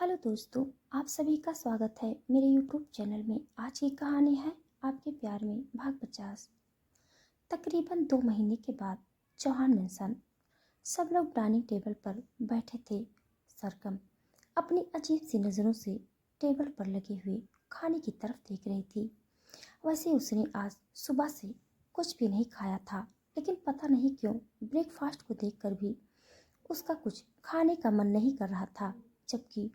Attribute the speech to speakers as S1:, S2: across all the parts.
S1: Hello दोस्तों, आप सभी का स्वागत है मेरे यूट्यूब चैनल में। आज की कहानी है आपके प्यार में भाग 50। तकरीबन 2 महीने के बाद चौहान मेंशन। सब लोग डाइनिंग टेबल पर बैठे थे। सरगम अपनी अजीब सी नज़रों से टेबल पर लगे हुए खाने की तरफ देख रही थी। वैसे उसने आज सुबह से कुछ भी नहीं खाया था, लेकिन पता नहीं क्यों ब्रेकफास्ट को देखकर भी उसका कुछ खाने का मन नहीं कर रहा था, जबकि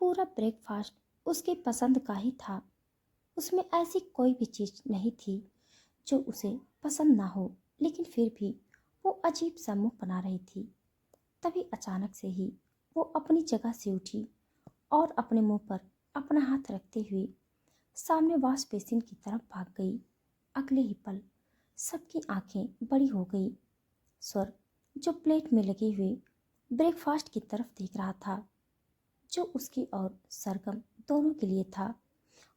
S1: पूरा ब्रेकफास्ट उसके पसंद का ही था। उसमें ऐसी कोई भी चीज़ नहीं थी जो उसे पसंद ना हो, लेकिन फिर भी वो अजीब सा मुंह बना रही थी। तभी अचानक से ही वो अपनी जगह से उठी और अपने मुंह पर अपना हाथ रखते हुए सामने वॉश बेसिन की तरफ भाग गई। अगले ही पल सबकी आंखें बड़ी हो गई। स्वर, जो प्लेट में लगे हुए ब्रेकफास्ट की तरफ देख रहा था, जो उसकी और सरगम दोनों के लिए था,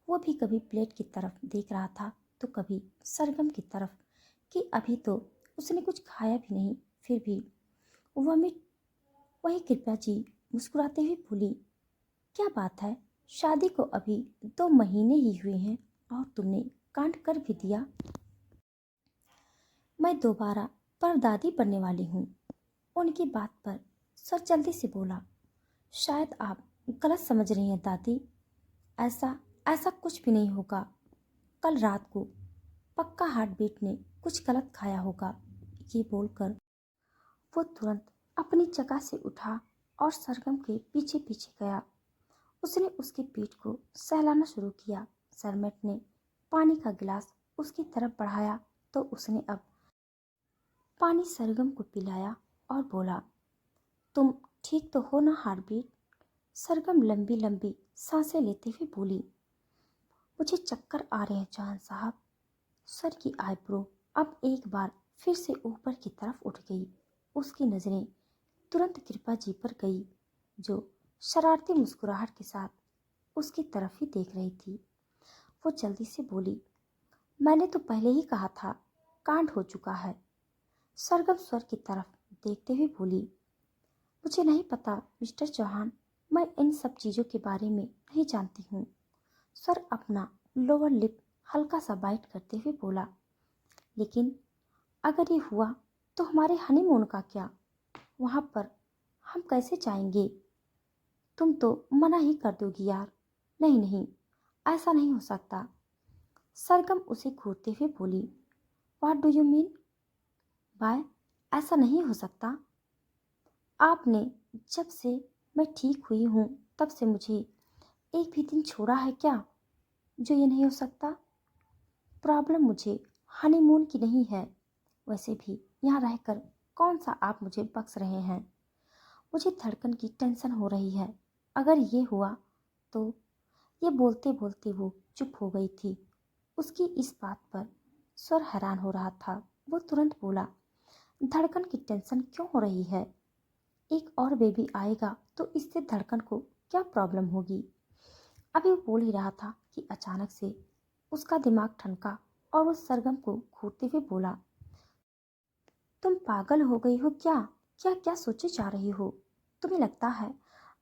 S1: वो भी कभी प्लेट की तरफ देख रहा था तो कभी सरगम की तरफ, कि अभी तो उसने कुछ खाया भी नहीं, फिर भी वॉमिट। वही कृपया जी मुस्कुराते हुए बोली, क्या बात है, शादी को अभी 2 महीने ही हुए हैं और तुमने कांड कर भी दिया। मैं दोबारा परदादी बनने वाली हूँ। उनकी बात पर सर जल्दी से बोला, शायद आप गलत समझ रही हैं दादी। ऐसा ऐसा कुछ भी नहीं होगा। कल रात को पक्का हार्ट बीट ने कुछ गलत खाया होगा। ये बोलकर वो तुरंत अपनी जगह से उठा और सरगम के पीछे पीछे गया। उसने उसकी पीठ को सहलाना शुरू किया। सरमेट ने पानी का गिलास उसकी तरफ बढ़ाया तो उसने अब पानी सरगम को पिलाया और बोला, तुम ठीक तो हो ना हार्ट बीट? सरगम लंबी लंबी सांसें लेते हुए बोली, मुझे चक्कर आ रहे हैं जहान साहब। सर की आईब्रो अब एक बार फिर से ऊपर की तरफ उठ गई। उसकी नजरें तुरंत कृपा जी पर गई, जो शरारती मुस्कुराहट के साथ उसकी तरफ ही देख रही थी। वो जल्दी से बोली, मैंने तो पहले ही कहा था, कांड हो चुका है। सरगम स्वर की तरफ देखते हुए बोली, मुझे नहीं पता मिस्टर चौहान, मैं इन सब चीज़ों के बारे में नहीं जानती हूँ। सर अपना लोअर लिप हल्का सा बाइट करते हुए बोला, लेकिन अगर ये हुआ तो हमारे हनीमून का क्या? वहाँ पर हम कैसे जाएंगे? तुम तो मना ही कर दोगी यार। नहीं नहीं, ऐसा नहीं हो सकता। सरगम उसे घूरते हुए बोली, what do you mean by ऐसा नहीं हो सकता? आपने जब से मैं ठीक हुई हूँ तब से मुझे एक भी दिन छोड़ा है क्या जो ये नहीं हो सकता? प्रॉब्लम मुझे हनीमून की नहीं है। वैसे भी यहाँ रहकर कौन सा आप मुझे बख्श रहे हैं? मुझे धड़कन की टेंशन हो रही है। अगर ये हुआ तो। ये बोलते बोलते वो चुप हो गई थी। उसकी इस बात पर स्वर हैरान हो रहा था। वो तुरंत बोला, धड़कन की टेंशन क्यों हो रही है? एक और बेबी आएगा तो इससे धड़कन को क्या प्रॉब्लम होगी? अभी वो बोल ही रहा था कि अचानक से उसका दिमाग ठनका और वो सरगम को घूरते हुए बोला, तुम पागल हो गई हो क्या? क्या क्या सोचे जा रही हो? तुम्हें लगता है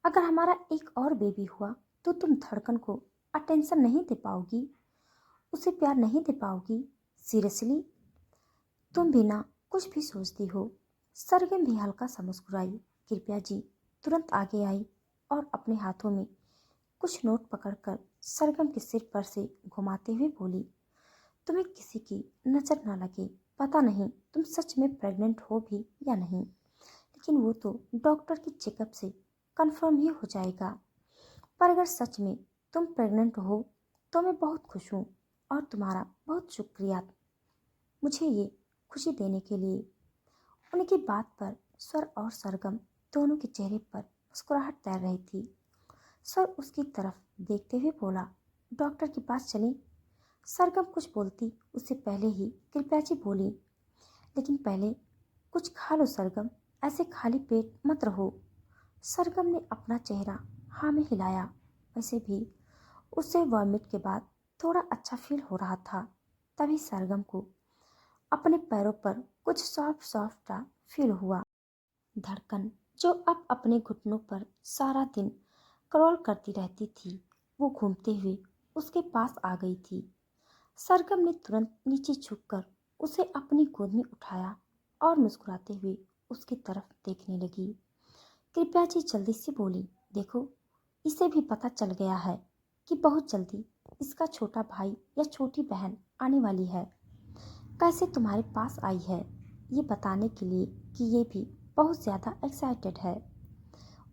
S1: अगर हमारा एक और बेबी हुआ तो तुम धड़कन को अटेंशन नहीं दे पाओगी, उसे प्यार नहीं दे पाओगी? सीरियसली? तुम भी ना कुछ भी सोचती हो। सरगम भी हल्का सा मुस्कुराई। कृपया जी तुरंत आगे आई और अपने हाथों में कुछ नोट पकड़कर सरगम के सिर पर से घुमाते हुए बोली, तुम्हें किसी की नजर ना लगे। पता नहीं तुम सच में प्रेग्नेंट हो भी या नहीं, लेकिन वो तो डॉक्टर की चेकअप से कंफर्म ही हो जाएगा। पर अगर सच में तुम प्रेग्नेंट हो तो मैं बहुत खुश हूँ और तुम्हारा बहुत शुक्रिया मुझे ये खुशी देने के लिए। उनकी बात पर स्वर और सरगम दोनों के चेहरे पर मुस्कुराहट तैर रही थी। सर उसकी तरफ देखते हुए बोला, डॉक्टर के पास चलें? सरगम कुछ बोलती उससे पहले ही कृपया जी बोली, लेकिन पहले कुछ खा लो सरगम, ऐसे खाली पेट मत रहो। सरगम ने अपना चेहरा हाँ में हिलाया। वैसे भी उसे वॉमिट के बाद थोड़ा अच्छा फील हो रहा था। तभी सरगम को अपने पैरों पर कुछ सॉफ्ट सॉफ्ट फील हुआ। धड़कन, जो अब अपने घुटनों पर सारा दिन स्क्रॉल करती रहती थी। वो घूमते हुए उसके पास आ गई थी। सरगम ने तुरंत नीचे झुककर उसे अपनी गोद में उठाया और मुस्कुराते हुए उसकी तरफ देखने लगी। कृपया जी जल्दी से बोली, देखो इसे भी पता चल गया है कि बहुत जल्दी इसका छोटा भाई या छोटी बहन आने वाली है। कैसे तुम्हारे पास आई है ये बताने के लिए कि ये भी बहुत ज़्यादा एक्साइटेड है।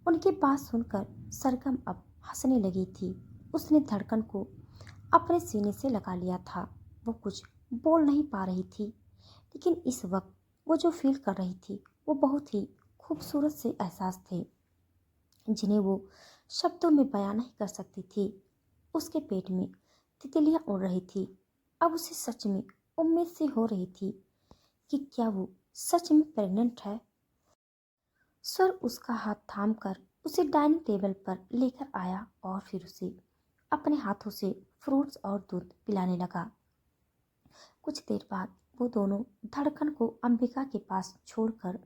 S1: उनकी बात सुनकर सरगम अब हंसने लगी थी। उसने धड़कन को अपने सीने से लगा लिया था। वो कुछ बोल नहीं पा रही थी, लेकिन इस वक्त वो जो फील कर रही थी वो बहुत ही खूबसूरत से एहसास थे जिन्हें वो शब्दों में बयां नहीं कर सकती थी। उसके पेट में तितलियां उड़ रही थी। अब उसे सच में उम्मीद सी हो रही थी कि क्या वो सच में प्रेग्नेंट है। सर उसका हाथ थामकर उसे डाइनिंग टेबल पर लेकर आया और फिर उसे अपने हाथों से फ्रूट्स और दूध पिलाने लगा। कुछ देर बाद वो दोनों धड़कन को अंबिका के पास छोड़कर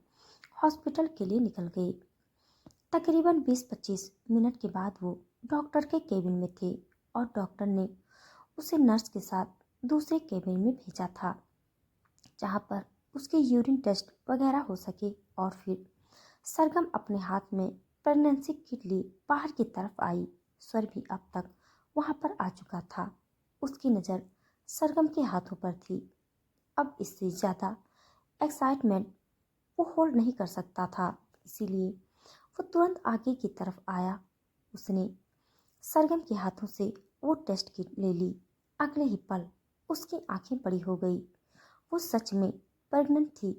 S1: हॉस्पिटल के लिए निकल गए। तकरीबन 20-25 मिनट के बाद वो डॉक्टर के केबिन में थे और डॉक्टर ने उसे नर्स के साथ दूसरे केबिन में भेजा था जहाँ पर उसके यूरिन टेस्ट वगैरह हो सके। और फिर सरगम अपने हाथ में प्रेगनेंसी किट लिए बाहर की तरफ आई। स्वर भी अब तक वहाँ पर आ चुका था। उसकी नज़र सरगम के हाथों पर थी। अब इससे ज़्यादा एक्साइटमेंट वो होल्ड नहीं कर सकता था, इसीलिए वो तुरंत आगे की तरफ आया। उसने सरगम के हाथों से वो टेस्ट किट ले ली। अगले ही पल उसकी आंखें बड़ी हो गई। वो सच में प्रेग्नेंट थी।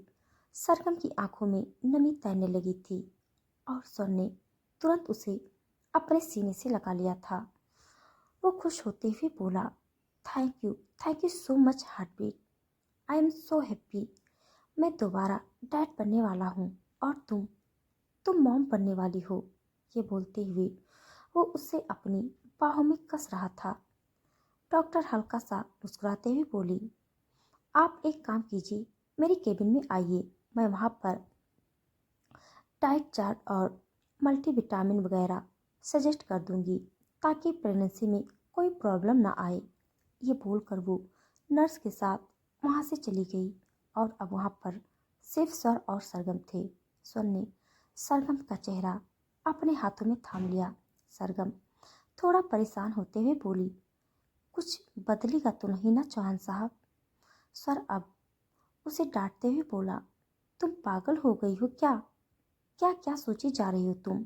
S1: सरगम की आंखों में नमी तैरने लगी थी और सर ने तुरंत उसे अपने सीने से लगा लिया था। वो खुश होते हुए बोला, thank you so much heartbeat. I am so happy. मैं दोबारा डैड बनने वाला हूँ और तुम मॉम बनने वाली हो। ये बोलते हुए वो उससे अपनी बाहों में कस रहा था। डॉक्टर हल्का सा मुस्कुराते हुए बोली, आप एक काम कीजिए, मेरी केबिन में आइए। मैं वहाँ पर डाइट चार्ट और मल्टीविटामिन वगैरह सजेस्ट कर दूंगी ताकि प्रेगनेंसी में कोई प्रॉब्लम ना आए। ये बोलकर वो नर्स के साथ वहाँ से चली गई और अब वहाँ पर सिर्फ सर और सरगम थे। सर ने सरगम का चेहरा अपने हाथों में थाम लिया। सरगम थोड़ा परेशान होते हुए बोली, कुछ बदलेगा तो नहीं ना चौहान साहब। सर अब उसे डांटते हुए बोला, तुम पागल हो गई हो क्या? क्या क्या सोची जा रही हो तुम?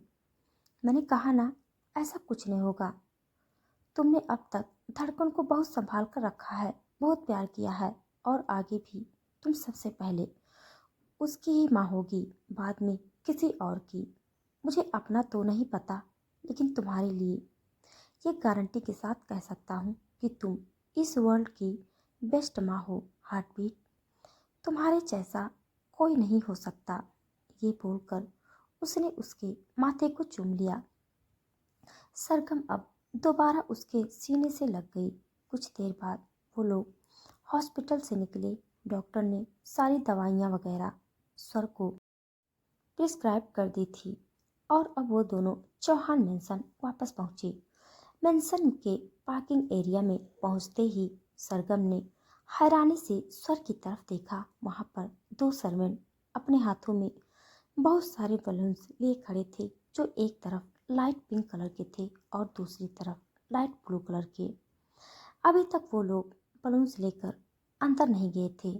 S1: मैंने कहा ना, ऐसा कुछ नहीं होगा। तुमने अब तक धड़कन को बहुत संभाल कर रखा है, बहुत प्यार किया है और आगे भी तुम सबसे पहले उसकी ही माँ होगी, बाद में किसी और की। मुझे अपना तो नहीं पता, लेकिन तुम्हारे लिए ये गारंटी के साथ कह सकता हूँ कि तुम इस वर्ल्ड की बेस्ट माँ हो हार्टबीट। तुम्हारे जैसा कोई नहीं हो सकता। ये बोलकर उसने उसके माथे को चूम लिया। सरगम अब दोबारा उसके सीने से लग गई। कुछ देर बाद वो लोग हॉस्पिटल से निकले। डॉक्टर ने सारी दवाइयाँ वगैरह सर को प्रिस्क्राइब कर दी थी और अब वो दोनों चौहान मेंशन वापस पहुंचे। मेंशन के पार्किंग एरिया में पहुंचते ही सरगम ने हैरानी से सर की तरफ देखा। वहां पर दो सर्वेंट अपने हाथों में बहुत सारे बलून्स लिए खड़े थे, जो एक तरफ लाइट पिंक कलर के थे और दूसरी तरफ लाइट ब्लू कलर के। अभी तक वो लोग बलून्स लेकर अंदर नहीं गए थे।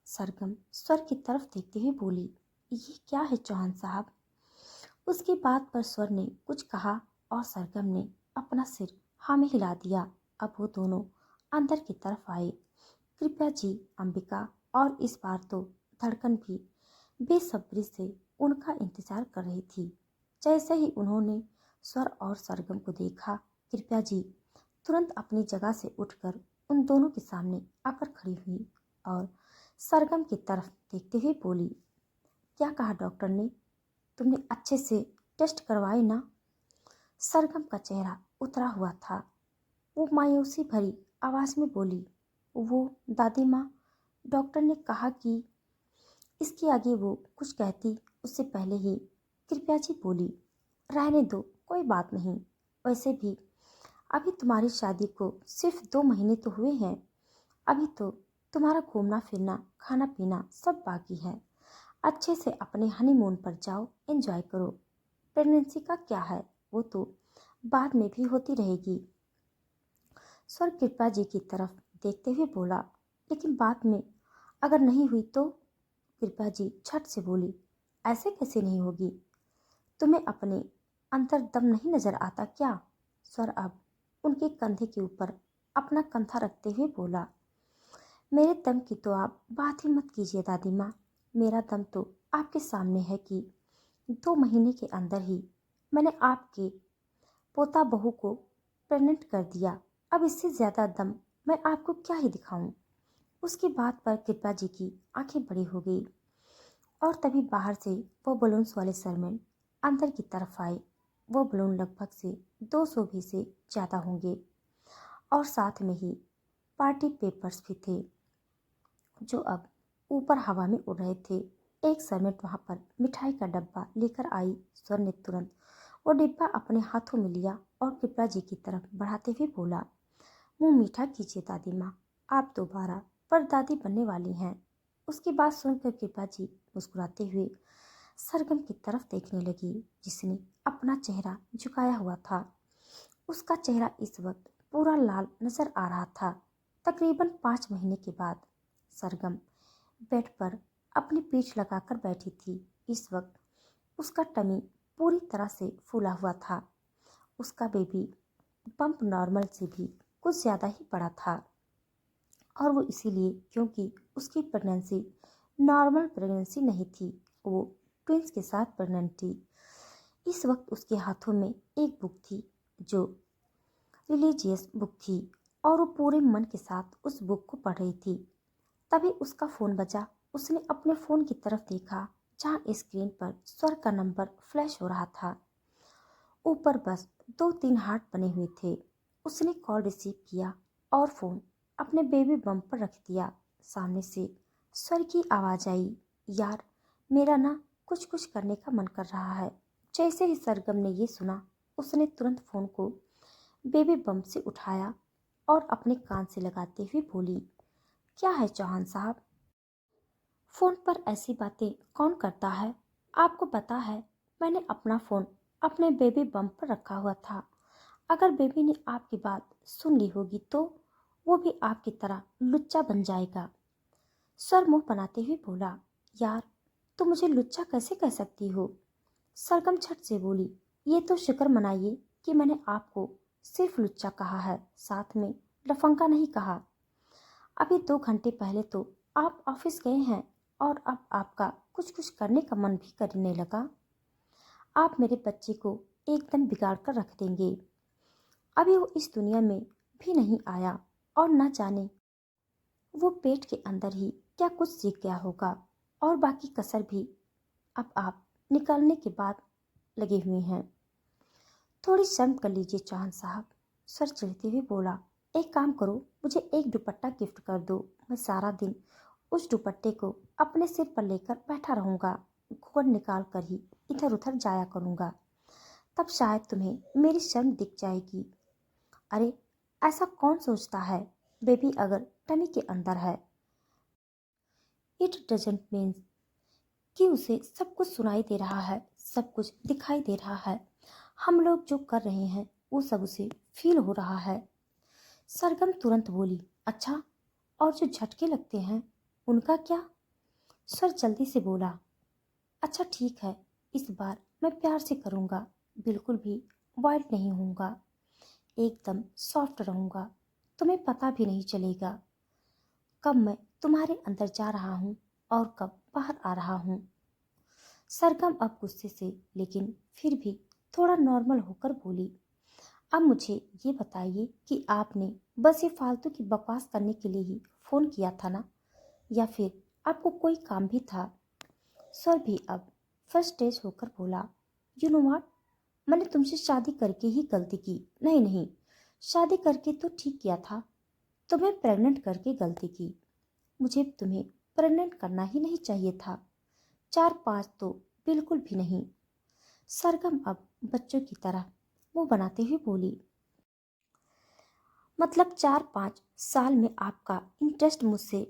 S1: सरगम स्वर की तरफ देखते हुए बोली, ये क्या है चौहान साहब? उसकी बात पर स्वर ने कुछ कहा और सरगम ने अपना सिर हाँ में हिला दिया। अब वो दोनों अंदर की तरफ आए। कृपया जी, अंबिका और इस बार तो धड़कन भी बेसब्री से उनका इंतजार कर रही थी। जैसे ही उन्होंने स्वर और सरगम को देखा, कृपया जी तुरंत अपनी जगह से उठकर उन दोनों के सामने आकर खड़ी हुई और सरगम की तरफ देखते हुए बोली, क्या कहा डॉक्टर ने? तुमने अच्छे से टेस्ट करवाए ना? सरगम का चेहरा उतरा हुआ था। वो मायूसी भरी आवाज में बोली, वो दादी माँ, डॉक्टर ने कहा कि इसके आगे वो कुछ कहती उससे पहले ही कृपया जी बोली, रहने दो, कोई बात नहीं। वैसे भी अभी तुम्हारी शादी को सिर्फ 2 महीने तो हुए हैं। अभी तो तुम्हारा घूमना फिरना खाना पीना सब बाकी है। अच्छे से अपने हनीमून पर जाओ, एंजॉय करो। प्रेगनेंसी का क्या है, वो तो बाद में भी होती रहेगी। स्वर कृपा जी की तरफ देखते हुए बोला, लेकिन बाद में अगर नहीं हुई तो? कृपा जी झट से बोली, ऐसे कैसे नहीं होगी? तुम्हें अपने अंतर दम नहीं नजर आता क्या? स्वर अब उनके कंधे के ऊपर अपना कंधा रखते हुए बोला, मेरे दम की तो आप बात ही मत कीजिए दादी माँ। मेरा दम तो आपके सामने है कि 2 महीने के अंदर ही मैंने आपके पोता बहू को प्रेग्नेंट कर दिया। अब इससे ज्यादा दम मैं आपको क्या ही दिखाऊं? उसकी बात पर कृपा जी की आंखें बड़ी हो गई और तभी बाहर से वो बलून्स वाले सरमैन अंदर की तरफ आए। वो बलून लगभग से 200 भी से ज्यादा होंगे और साथ में ही पार्टी पेपर्स भी थे जो अब ऊपर हवा में उड़ रहे थे। एक सरमेट वहां पर मिठाई का डब्बा लेकर आई। स्वर ने तुरंत वो डिब्बा अपने हाथों में लिया और कृपा जी की तरफ बढ़ाते हुए बोला, मुंह मीठा कीजिए दादी माँ, आप दोबारा परदादी बनने वाली हैं। उसकी बात सुनकर कृपा जी मुस्कुराते हुए सरगम की तरफ देखने लगी, जिसने अपना चेहरा झुकाया हुआ था। उसका चेहरा इस वक्त पूरा लाल नजर आ रहा था। तकरीबन 5 महीने के बाद सरगम बेड पर अपनी पीठ लगाकर बैठी थी। इस वक्त उसका टमी पूरी तरह से फूला हुआ था। उसका बेबी बम्प नॉर्मल से भी कुछ ज़्यादा ही बड़ा था और वो इसीलिए क्योंकि उसकी प्रेगनेंसी नॉर्मल प्रेगनेंसी नहीं थी, वो ट्विंस के साथ प्रेग्नेंट थी। इस वक्त उसके हाथों में एक बुक थी जो रिलीजियस बुक थी और वो पूरे मन के साथ उस बुक को पढ़ रही थी। तभी उसका फ़ोन बजा। उसने अपने फ़ोन की तरफ देखा जहाँ स्क्रीन पर स्वर का नंबर फ्लैश हो रहा था। ऊपर बस 2-3 हार्ट बने हुए थे। उसने कॉल रिसीव किया और फ़ोन अपने बेबी बम पर रख दिया। सामने से स्वर की आवाज़ आई, यार मेरा ना कुछ कुछ करने का मन कर रहा है। जैसे ही सरगम ने ये सुना, उसने तुरंत फ़ोन को बेबी बम से उठाया और अपने कान से लगाते हुए बोली, क्या है चौहान साहब? फोन पर ऐसी बातें कौन करता है? आपको पता है मैंने अपना फोन अपने बेबी बम पर रखा हुआ था। अगर बेबी ने आपकी बात सुन ली होगी तो वो भी आपकी तरह लुच्चा बन जाएगा। सर मुंह बनाते हुए बोला, यार तुम मुझे लुच्चा कैसे कह सकती हो? सरगम झट से बोली, ये तो शुक्र मनाइए कि मैंने आपको सिर्फ लुच्चा कहा है, साथ में लफंगा नहीं कहा। अभी 2 घंटे पहले तो आप ऑफिस गए हैं और अब आपका कुछ कुछ करने का मन भी करने लगा। आप मेरे बच्चे को एकदम बिगाड़ कर रख देंगे। अभी वो इस दुनिया में भी नहीं आया और न जाने वो पेट के अंदर ही क्या कुछ सीख गया होगा और बाकी कसर भी अब आप निकालने के बाद लगे हुए हैं। थोड़ी शर्म कर लीजिए चौहान साहब। सर चिढ़ते हुए बोला, एक काम करो, मुझे एक दुपट्टा गिफ्ट कर दो। मैं सारा दिन उस दुपट्टे को अपने सिर पर लेकर बैठा रहूंगा, घूंघट निकाल कर ही इधर उधर जाया करूंगा। तब शायद तुम्हें मेरी शर्म दिख जाएगी। अरे ऐसा कौन सोचता है, बेबी अगर टमी के अंदर है, इट डजेंट मीन कि उसे सब कुछ सुनाई दे रहा है, सब कुछ दिखाई दे रहा है। हम लोग जो कर रहे हैं वो सब उसे फील हो रहा है। सरगम तुरंत बोली, अच्छा और जो झटके लगते हैं उनका क्या? सर जल्दी से बोला, अच्छा ठीक है, इस बार मैं प्यार से करूँगा, बिल्कुल भी वाइल्ड नहीं होऊंगा, एकदम सॉफ्ट रहूँगा। तुम्हें पता भी नहीं चलेगा कब मैं तुम्हारे अंदर जा रहा हूँ और कब बाहर आ रहा हूँ। सरगम अब गुस्से से लेकिन फिर भी थोड़ा नॉर्मल होकर बोली, अब मुझे ये बताइए कि आपने बस ये फालतू की बकवास करने के लिए ही फ़ोन किया था ना, या फिर आपको कोई काम भी था? सर भी अब फ्रस्ट्रेट होकर बोला, यू नो व्हाट, मैंने तुमसे शादी करके ही गलती की। नहीं नहीं, शादी करके तो ठीक किया था, तुम्हें प्रेग्नेंट करके गलती की। मुझे तुम्हें प्रेग्नेंट करना ही नहीं चाहिए था, 4-5 तो बिल्कुल भी नहीं। सरगम अब बच्चों की तरह मुंह बनाते हुए बोली। मतलब 4-5 साल में आपका इंटरेस्ट मुझसे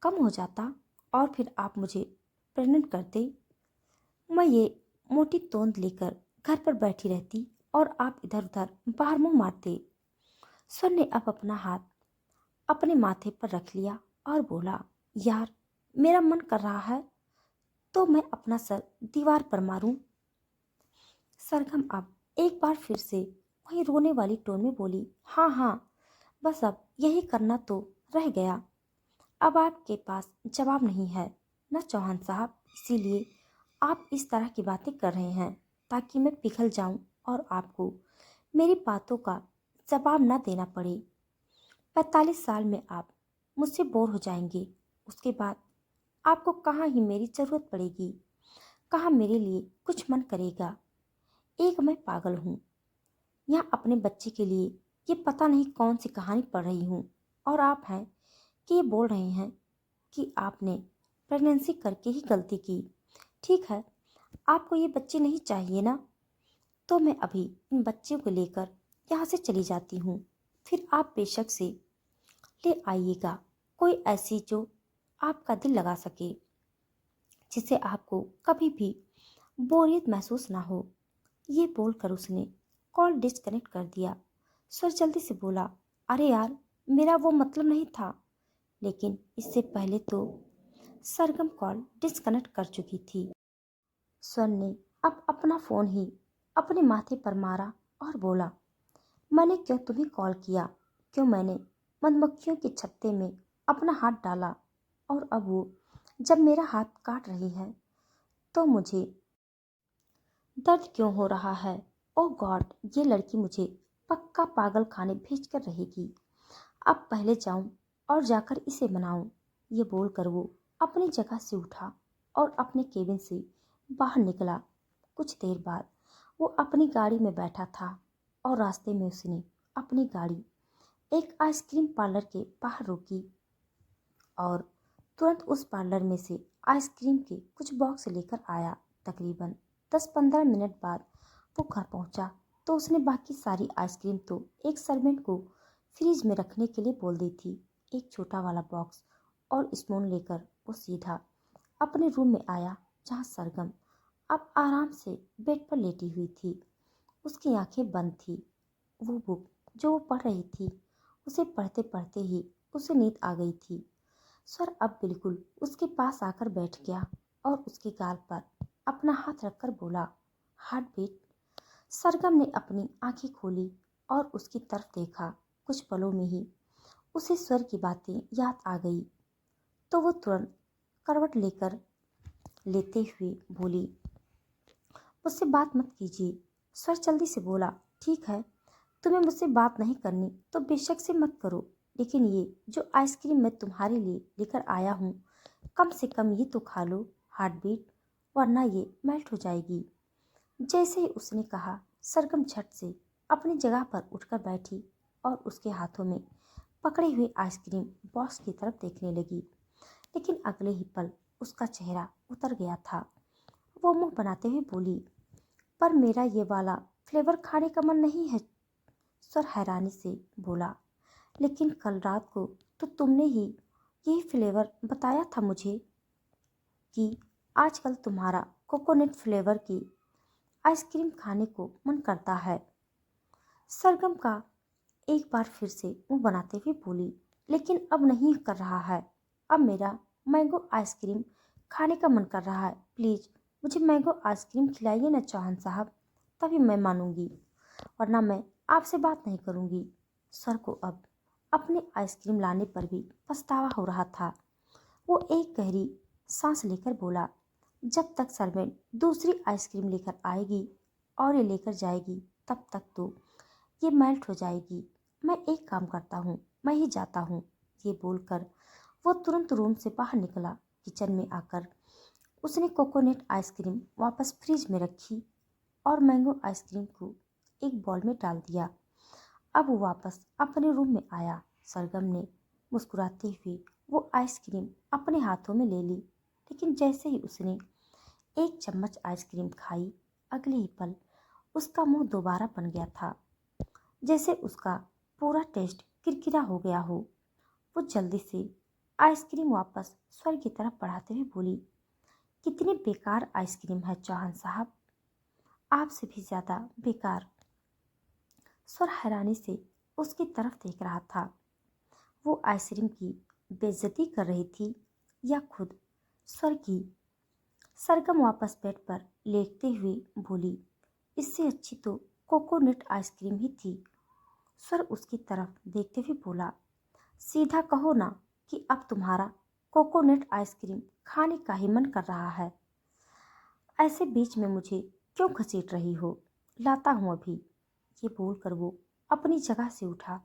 S1: कम हो जाता और फिर आप मुझे प्रेग्नेंट करते। मैं ये मोटी तोंद लेकर घर पर बैठी रहती और आप इधर उधर बाहर मुंह मारते। स्वर ने अब अपना हाथ अपने माथे पर रख लिया और बोला, यार मेरा मन कर रहा है तो मैं अपना सर दीवार पर मारूं। सरगम अब एक बार फिर से वही रोने वाली टोन में बोली, हाँ हाँ, बस अब यही करना तो रह गया। अब आपके पास जवाब नहीं है ना चौहान साहब, इसीलिए आप इस तरह की बातें कर रहे हैं ताकि मैं पिघल जाऊं और आपको मेरी बातों का जवाब ना देना पड़े। 45 साल में आप मुझसे बोर हो जाएंगे। उसके बाद आपको कहाँ ही मेरी जरूरत पड़ेगी, कहाँ मेरे लिए कुछ मन करेगा। एक मैं पागल हूँ, यहाँ अपने बच्चे के लिए ये पता नहीं कौन सी कहानी पढ़ रही हूँ और आप हैं कि ये बोल रहे हैं कि आपने प्रेगनेंसी करके ही गलती की। ठीक है, आपको ये बच्चे नहीं चाहिए ना, तो मैं अभी इन बच्चों को लेकर यहाँ से चली जाती हूँ। फिर आप बेशक से ले आइएगा कोई ऐसी जो आपका दिल लगा सके, जिससे आपको कभी भी बोरियत महसूस ना हो। ये बोलकर उसने कॉल डिस्कनेक्ट कर दिया। सर जल्दी से बोला, अरे यार मेरा वो मतलब नहीं था। लेकिन इससे पहले तो सरगम कॉल डिस्कनेक्ट कर चुकी थी। स्वर ने अब अपना फोन ही अपने माथे पर मारा और बोला, मैंने क्यों तुम्हें कॉल किया, क्यों मैंने मधुमक्खियों के छत्ते में अपना हाथ डाला और अब वो जब मेरा हाथ काट रही है तो मुझे दर्द क्यों हो रहा है। ओ गॉड, ये लड़की मुझे पक्का पागल खाने भेज कर रहेगी। अब पहले जाऊं और जाकर इसे मनाऊं। ये बोलकर वो अपनी जगह से उठा और अपने केबिन से बाहर निकला। कुछ देर बाद वो अपनी गाड़ी में बैठा था और रास्ते में उसने अपनी गाड़ी एक आइसक्रीम पार्लर के बाहर रोकी और तुरंत उस पार्लर में से आइसक्रीम के कुछ बॉक्स लेकर आया। तकरीबन 10-15 मिनट बाद वो घर पहुंचा तो उसने बाकी सारी आइसक्रीम तो एक सर्वेंट को फ्रिज में रखने के लिए बोल दी थी। एक छोटा वाला बॉक्स और स्पून लेकर वो सीधा अपने रूम में आया, जहां सरगम अब आराम से बेड पर लेटी हुई थी। उसकी आंखें बंद थी। वो बुक जो वो पढ़ रही थी उसे पढ़ते पढ़ते ही उसे नींद आ गई थी। स्वर अब बिल्कुल उसके पास आकर बैठ गया और उसके गाल पर अपना हाथ रखकर बोला, हार्ट बीट। सरगम ने अपनी आंखें खोली और उसकी तरफ देखा। कुछ पलों में ही उसे स्वर की बातें याद आ गई तो वो तुरंत करवट लेकर लेते हुए बोली, मुझसे बात मत कीजिए। स्वर जल्दी से बोला, ठीक है, तुम्हें मुझसे बात नहीं करनी तो बेशक से मत करो, लेकिन ये जो आइसक्रीम मैं तुम्हारे लिए लेकर आया हूँ, कम से कम ये तो खा लो हार्ट बीट, वरना ये मेल्ट हो जाएगी। जैसे ही उसने कहा, सरगम झट से अपनी जगह पर उठकर बैठी और उसके हाथों में पकड़े हुए आइसक्रीम बॉक्स की तरफ देखने लगी। लेकिन अगले ही पल उसका चेहरा उतर गया था। वो मुंह बनाते हुए बोली, पर मेरा ये वाला फ्लेवर खाने का मन नहीं है। स्वर हैरानी से बोला, लेकिन कल रात को तो तुमने ही यही फ्लेवर बताया था मुझे कि आजकल तुम्हारा कोकोनट फ्लेवर की आइसक्रीम खाने को मन करता है। सरगम का एक बार फिर से मुंह बनाते हुए बोली, लेकिन अब नहीं कर रहा है। अब मेरा मैंगो आइसक्रीम खाने का मन कर रहा है। प्लीज़ मुझे मैंगो आइसक्रीम खिलाइए ना चौहान साहब, तभी मैं मानूंगी, वरना मैं आपसे बात नहीं करूंगी। सर को अब अपने आइसक्रीम लाने पर भी पछतावा हो रहा था। वो एक गहरी सांस लेकर बोला, जब तक सर्वेंट दूसरी आइसक्रीम लेकर आएगी और ये लेकर जाएगी तब तक तो ये मेल्ट हो जाएगी। मैं एक काम करता हूँ, मैं ही जाता हूँ। ये बोलकर वो तुरंत रूम से बाहर निकला। किचन में आकर उसने कोकोनट आइसक्रीम वापस फ्रिज में रखी और मैंगो आइसक्रीम को एक बॉल में डाल दिया। अब वो वापस अपने रूम में आया। सरगम ने मुस्कुराते हुए वो आइसक्रीम अपने हाथों में ले ली, लेकिन जैसे ही उसने एक चम्मच आइसक्रीम खाई, अगले ही पल उसका मुंह दोबारा बन गया था, जैसे उसका पूरा टेस्ट किरकिरा हो गया हो। वो जल्दी से आइसक्रीम वापस स्वर की तरफ बढ़ाते हुए बोली, कितनी बेकार आइसक्रीम है चौहान साहब, आपसे भी ज्यादा बेकार। स्वर हैरानी से उसकी तरफ देख रहा था। वो आइसक्रीम की बेइज्जती कर रही थी या खुद स्वर की। सरगम वापस बेड पर लेटते हुए बोली, इससे अच्छी तो कोकोनट आइसक्रीम ही थी। स्वर उसकी तरफ देखते हुए बोला, सीधा कहो ना कि अब तुम्हारा कोकोनट आइसक्रीम खाने का ही मन कर रहा है। ऐसे बीच में मुझे क्यों घसीट रही हो? लाता हूँ अभी। ये बोलकर वो अपनी जगह से उठा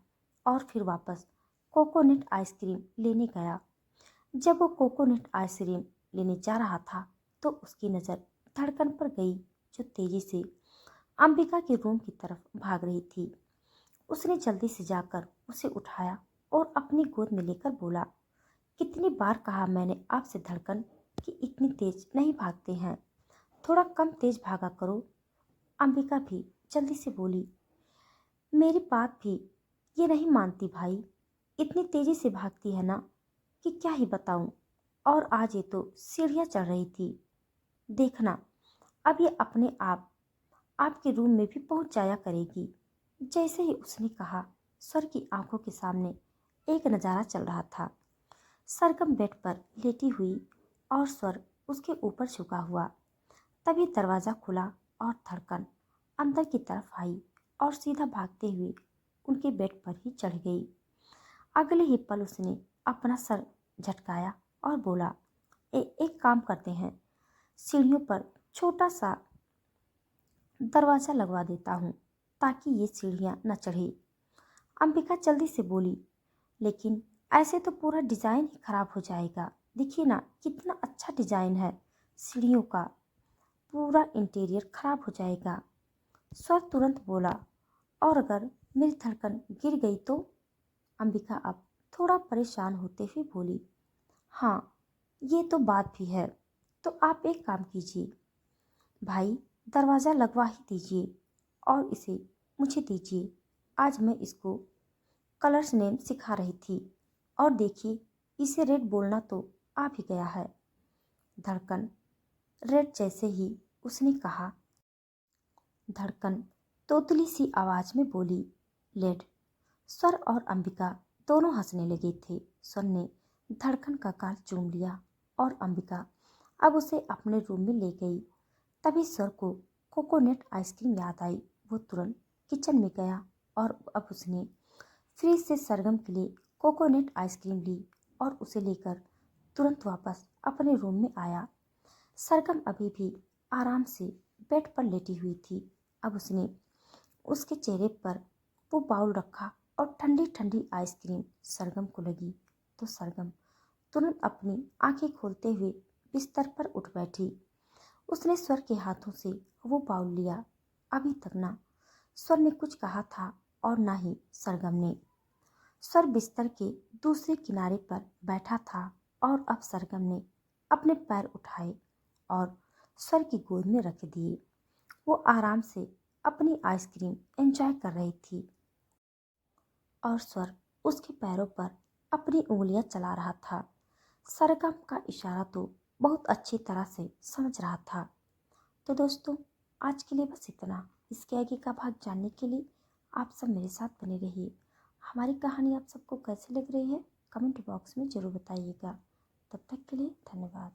S1: और फिर वापस कोकोनट आइसक्रीम लेने गया। जब वो कोकोनट आइसक्रीम लेने जा रहा था तो उसकी नज़र धड़कन पर गई, जो तेजी से अंबिका के रूम की तरफ भाग रही थी। उसने जल्दी से जाकर उसे उठाया और अपनी गोद में लेकर बोला, कितनी बार कहा मैंने आपसे धड़कन कि इतनी तेज नहीं भागते हैं, थोड़ा कम तेज भागा करो। अंबिका भी जल्दी से बोली, मेरी बात भी ये नहीं मानती भाई, इतनी तेजी से भागती है ना कि क्या ही बताऊं। और आज ये तो सीढ़ियां चढ़ रही थी, देखना अब ये अपने आप आपके रूम में भी पहुंच जाया करेगी। जैसे ही उसने कहा, स्वर की आंखों के सामने एक नज़ारा चल रहा था। सरगम बेड पर लेटी हुई और स्वर उसके ऊपर झुका हुआ। तभी दरवाज़ा खुला और धड़कन अंदर की तरफ आई और सीधा भागते हुए उनके बेड पर ही चढ़ गई। अगले ही पल उसने अपना सर झटकाया और बोला, एक काम करते हैं, सीढ़ियों पर छोटा सा दरवाज़ा लगवा देता हूँ ताकि ये सीढ़ियाँ न चढ़े। अंबिका जल्दी से बोली, लेकिन ऐसे तो पूरा डिज़ाइन ही खराब हो जाएगा। देखिए ना कितना अच्छा डिज़ाइन है, सीढ़ियों का पूरा इंटीरियर खराब हो जाएगा। स्वर तुरंत बोला, और अगर मेरी धड़कन गिर गई तो? अंबिका अब थोड़ा परेशान होते हुए बोली, हाँ ये तो बात भी है। तो आप एक काम कीजिए भाई, दरवाज़ा लगवा ही दीजिए और इसे मुझे दीजिए। आज मैं इसको कलर्स नेम सिखा रही थी और देखिए इसे रेड बोलना तो आ भी गया है। धड़कन रेड जैसे ही उसने कहा, धड़कन तोतली सी आवाज में बोली, लेड। स्वर और अंबिका दोनों हंसने लगे थे। स्वर ने धड़कन का गाल चूम लिया और अंबिका अब उसे अपने रूम में ले गई। तभी स्वर को कोकोनट आइसक्रीम याद आई। वो तुरंत किचन में गया और अब उसने फ्रिज से सरगम के लिए कोकोनट आइसक्रीम ली और उसे लेकर तुरंत वापस अपने रूम में आया। सरगम अभी भी आराम से बेड पर लेटी हुई थी। अब उसने उसके चेहरे पर वो बाउल रखा और ठंडी ठंडी आइसक्रीम सरगम को लगी तो सरगम तुरंत अपनी आंखें खोलते हुए बिस्तर पर उठ बैठी। उसने स्वर के हाथों से वो बाउल लिया। अभी तक ना स्वर ने कुछ कहा था और ना ही सरगम ने। स्वर बिस्तर के दूसरे किनारे पर बैठा था और अब सरगम ने अपने पैर उठाए और स्वर की गोद में रख दिए। वो आराम से अपनी आइसक्रीम एंजॉय कर रही थी और स्वर उसके पैरों पर अपनी उंगलियां चला रहा था। सरगम का इशारा तो बहुत अच्छी तरह से समझ रहा था। तो दोस्तों, आज के लिए बस इतना। इसके आगे का भाग जानने के लिए आप सब मेरे साथ बने रहिए। हमारी कहानी आप सबको कैसी लग रही है कमेंट बॉक्स में ज़रूर बताइएगा। तब तक के लिए धन्यवाद।